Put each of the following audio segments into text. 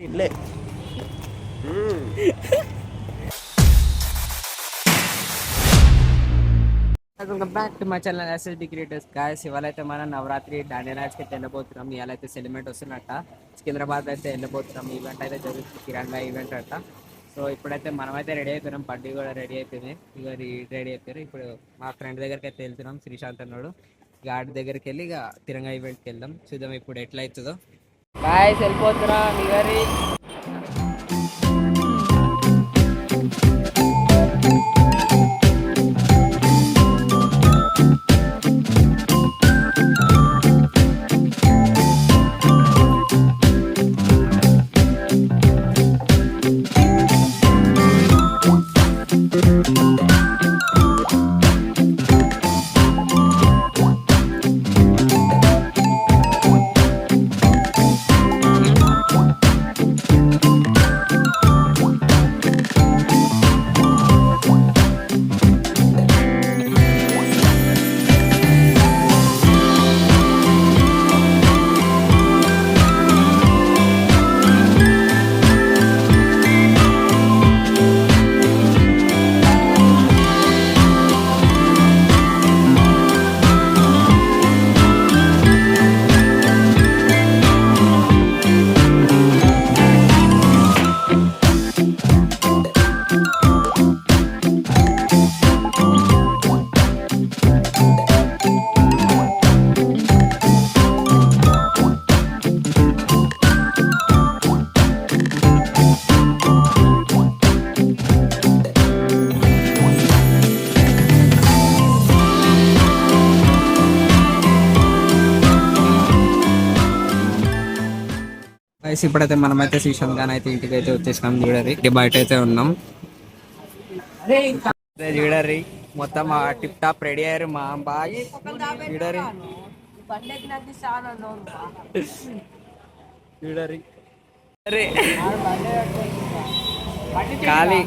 ఇల్లే welcome back to my channel SSD creators guys. ఇవాళ అయితే మనం నవరాత్రి డాండియా మ్యాచ్కి అయితే వెళ్ళబోతున్నాం. ఇవాళ అయితే సెలిబ్రేట్ వస్తున్నట్ట సికింద్రాబాద్ అయితే వెళ్ళబోతున్నాం. ఈవెంట్ అయితే జరుగుతుంది, కిరణ్ భాయ్ ఈవెంట్ అంట. సో ఇప్పుడైతే మనమైతే రెడీ అయిపోయినాం, బండి కూడా రెడీ అయిపోయింది, ఇక రెడీ అయిపోయారు. ఇప్పుడు మా ఫ్రెండ్ దగ్గరికి అయితే వెళ్తున్నాం, శ్రీశాంత్ అన్నాడు. ఇక ఆడి దగ్గరికి వెళ్ళి ఇక తిరంగా ఈవెంట్కి వెళ్దాం. చూద్దాం ఇప్పుడు ఎట్లా అవుతుందో. గాయస్ వెళ్ళిపోతున్నాం ఇవరి. ఇప్పుడైతే మనమైతే శ్రీశాంత్ గాని అయితే ఇంటికి అయితే వచ్చేసినాం. చూడరి బయట అయితే ఉన్నాం. చూడరి మొత్తం టిప్ టాప్ రెడీ అయ్యారు మా బాగా. చూడరి చూడరి ఖాళీ.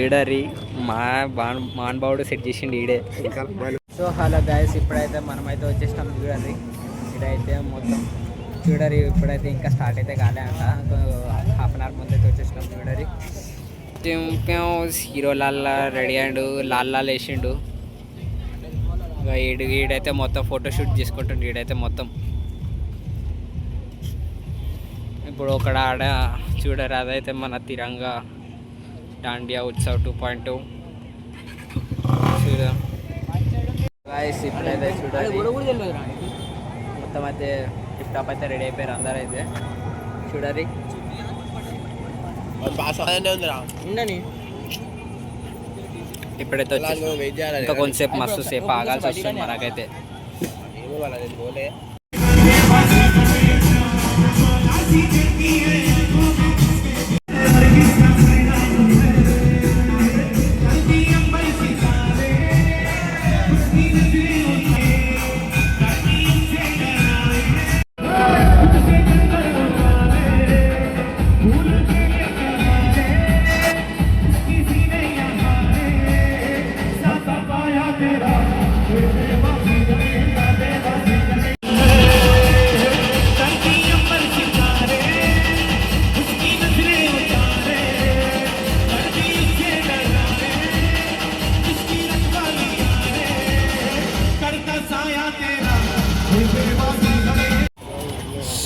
ఈడరి మా మానబావుడు సెట్ చేసిండు ఈడే. సో హలో గైస్, ఇప్పుడైతే మనమైతే వచ్చేసినాం. చూడరి ఇదైతే మొత్తం చూడరి. ఇప్పుడైతే ఇంకా స్టార్ట్ అయితే కాలే అంట, హాఫ్ అన్ అవర్ ముందు అయితే వచ్చేసినాం. చూడరి హీరో లాల్లా రెడీ అయ్యిండు, లాల్లా వేసిండు. ఈడైతే మొత్తం ఫోటోషూట్ చేసుకుంటుండు. ఈడైతే మొత్తం ఇప్పుడు ఒక ఆడ చూడరు, అదైతే మన తిరంగా డాండియా ఉత్సవ్ 2.2 చూద్దాం గాయ్స్. ఇప్పుడైతే చూడాలి మొత్తం అయితే టిప్ టాప్ అయితే రెడీ అయిపోయారు అందరూ అయితే. చూడాలి ఇప్పుడైతే ఇంకా కొంతసేపు మస్తు సేపు ఆగాల్సి వస్తుంది మనకైతే.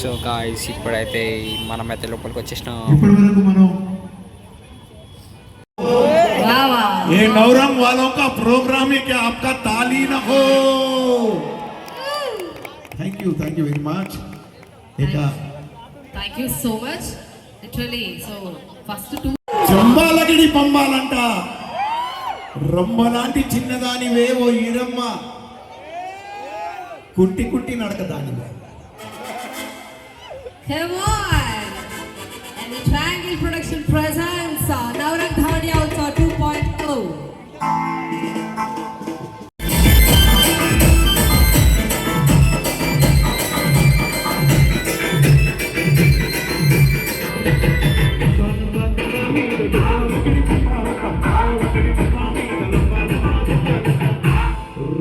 సో గాయ్స్ ఇప్పుడైతే మనమైతే లోపలికి వచ్చేసినాం. ये नौरंग वालों का प्रोग्राम है कि आपका ताली न हो. Thank you very much. Thank you so much. Literally, so first two. జంబాలగిడి పంబాలంట రొమ్మలాంటి చిన్నదానివే ఓ ఈరమ్మ, కుట్టి కుట్టి నడకదానివే. Come on! And the Triangle Production presents Navrang Dhavani Outsaw 2.0.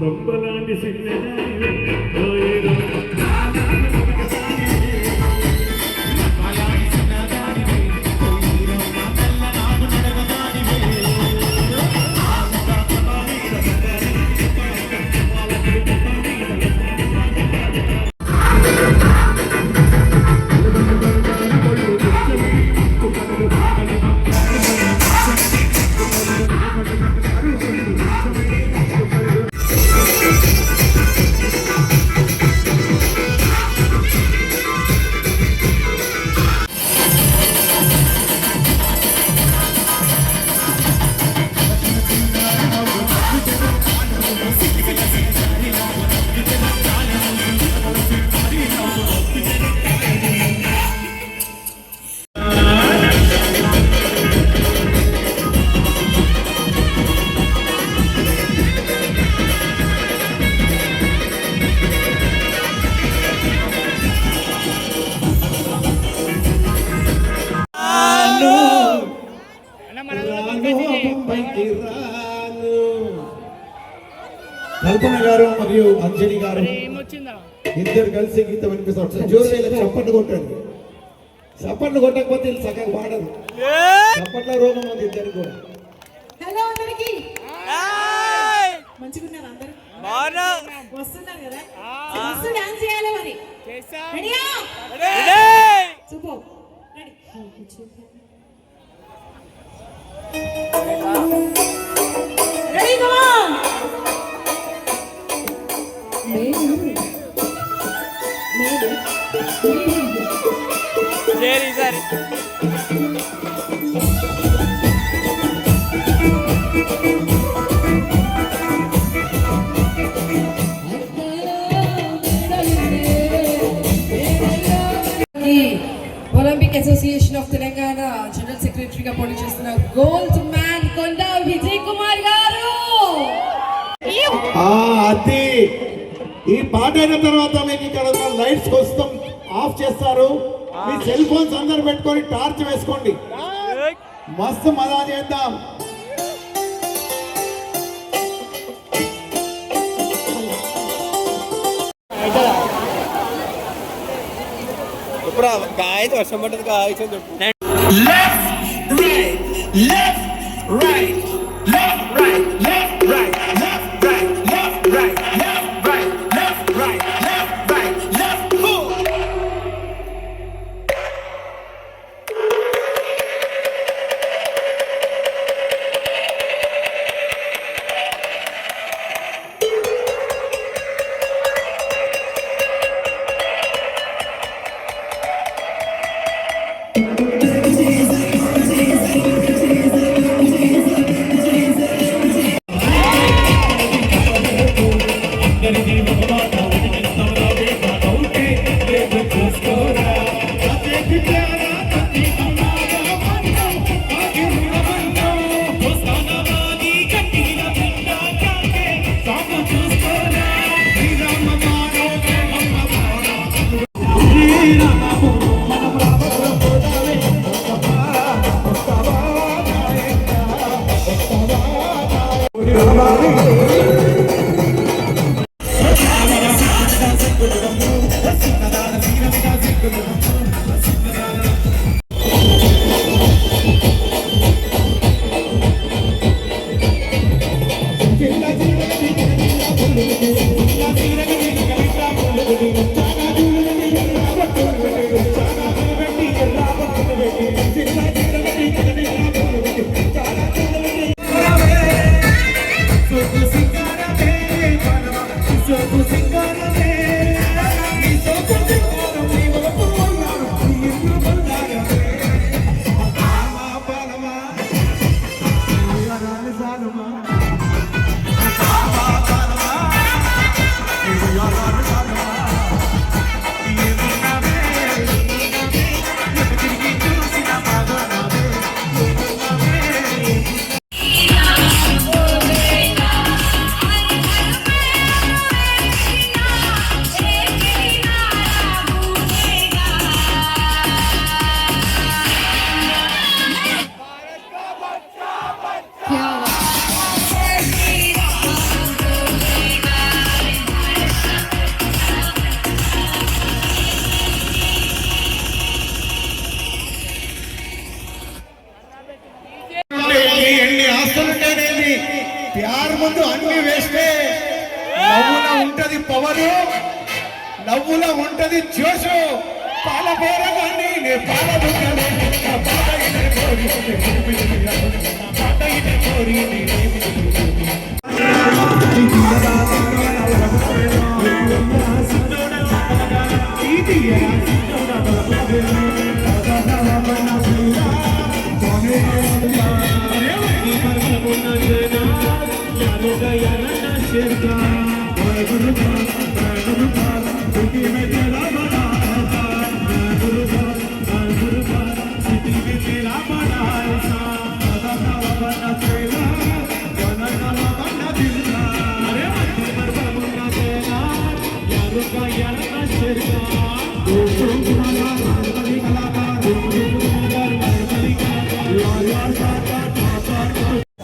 రంబలాంటి సిన్నెదానివే కల్పన గారు మరియు అంజలి గారు ఇద్దరు కలిసి గీత వినిపిస్తారు. జోరు చప్పట్లు కొట్టండి. చప్పట్లు కొట్టకపోతే వీళ్ళు చక్కగా పాడరు. చప్పట్ల రోగం ఉంది ఇద్దరు కూడా. హలో అందరికి మంచిగా ఉన్నారు అందరు వస్తున్నారు కదా మస్తు డాన్స్ చేయాలి మరి రెడీయా సూపర్ రెడీ కమ్ ఆన్ సరే సరే Olympic Association of Telangana General Secretary గా పోటీ చేస్తున్న గోల్డ్ మ్యాన్ కొండ విజయ్ కుమార్ గారు. అది ఈ పాట అయిన తర్వాత మీకు ఇక్కడ లైట్స్ కోసం ఆఫ్ చేస్తారు. మీ సెల్ ఫోన్స్ అందరు పెట్టుకొని టార్చ్ వేసుకోండి. మస్తు మజా చేద్దాం. ముందు అన్ని వేస్తే నవ్వులో ఉంటది పవరు, నవ్వులో ఉంటది జోషు. పాల పోరగాన్ని నే పాల బుగ్గనే, నా పాట ఇదే కోరి, నా పాట ఇదే కోరి,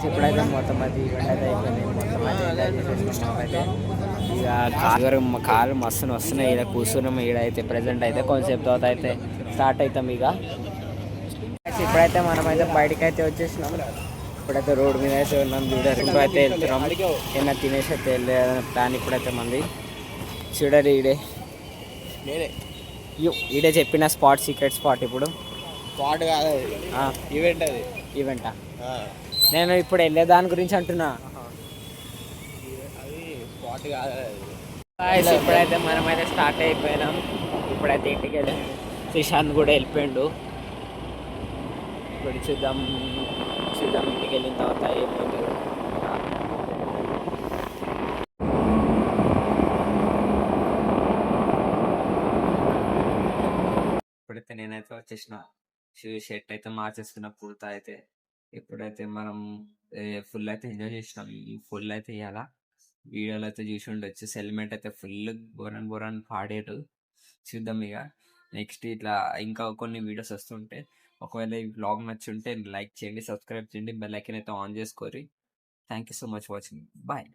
ఇప్పుడైతే మొత్తం అది ఈవెంట్ అయితే అయిపోయింది. మొత్తం అయితే ఎంజాయ్ చేసేసినాం. అయితే ఇక కాలు మస్తు వస్తున్నాయి. ఇక్కడ కూర్చున్నాం. ఈడైతే ప్రజెంట్ అయితే కొంచెంసేపు తర్వాత అయితే స్టార్ట్ అవుతాం. ఇక ఇప్పుడైతే మనమైతే బయటకు అయితే వచ్చేసినాం. ఇప్పుడైతే రోడ్డు మీద అయితే ఉన్నాం. చూడరు అయితే వెళ్తున్నాం. ఏమైనా తినేసి అయితే వెళ్ళే ప్లాన్ ఇప్పుడైతే మంది. చూడరు ఈడే చెప్పిన స్పాట్ సీక్రెట్ స్పాట్. ఇప్పుడు స్పాట్ కాదు, ఈవెంట్ అది. ఈవెంటా? నేను ఇప్పుడు వెళ్ళే దాని గురించి అంటున్నా. అది స్పాట్ కాదు. ఇప్పుడైతే మనమైతే స్టార్ట్ అయిపోయినాం. ఇప్పుడైతే ఇంటికి వెళ్ళి శ్రీశాంత్ కూడా వెళ్ళిపోయిండు. ఇప్పుడు చూద్దాం ఇంటికి వెళ్ళిన తర్వాత ఏమవుతుందో. ఇప్పుడైతే నేనైతే వచ్చేసిన షర్ట్ అయితే మార్చేసుకున్న పూర్తి అయితే. ఇప్పుడైతే మనం ఫుల్ అయితే ఎంజాయ్ చేసినాం. ఈ ఫుల్ అయితే ఇవాళ వీడియోలో అయితే చూసి ఉండొచ్చు. సెలిమెంట్ అయితే ఫుల్ బోరన్ పాడారు. చూద్దాం ఇక నెక్స్ట్ ఇట్లా ఇంకా కొన్ని వీడియోస్ వస్తుంటే. ఒకవేళ ఈ వ్లాగ్ నచ్చి ఉంటే లైక్ చేయండి, సబ్స్క్రైబ్ చేయండి, బెల్ ఐకాన్ అయితే ఆన్ చేసుకోరి. Thank you so much watching. Bye.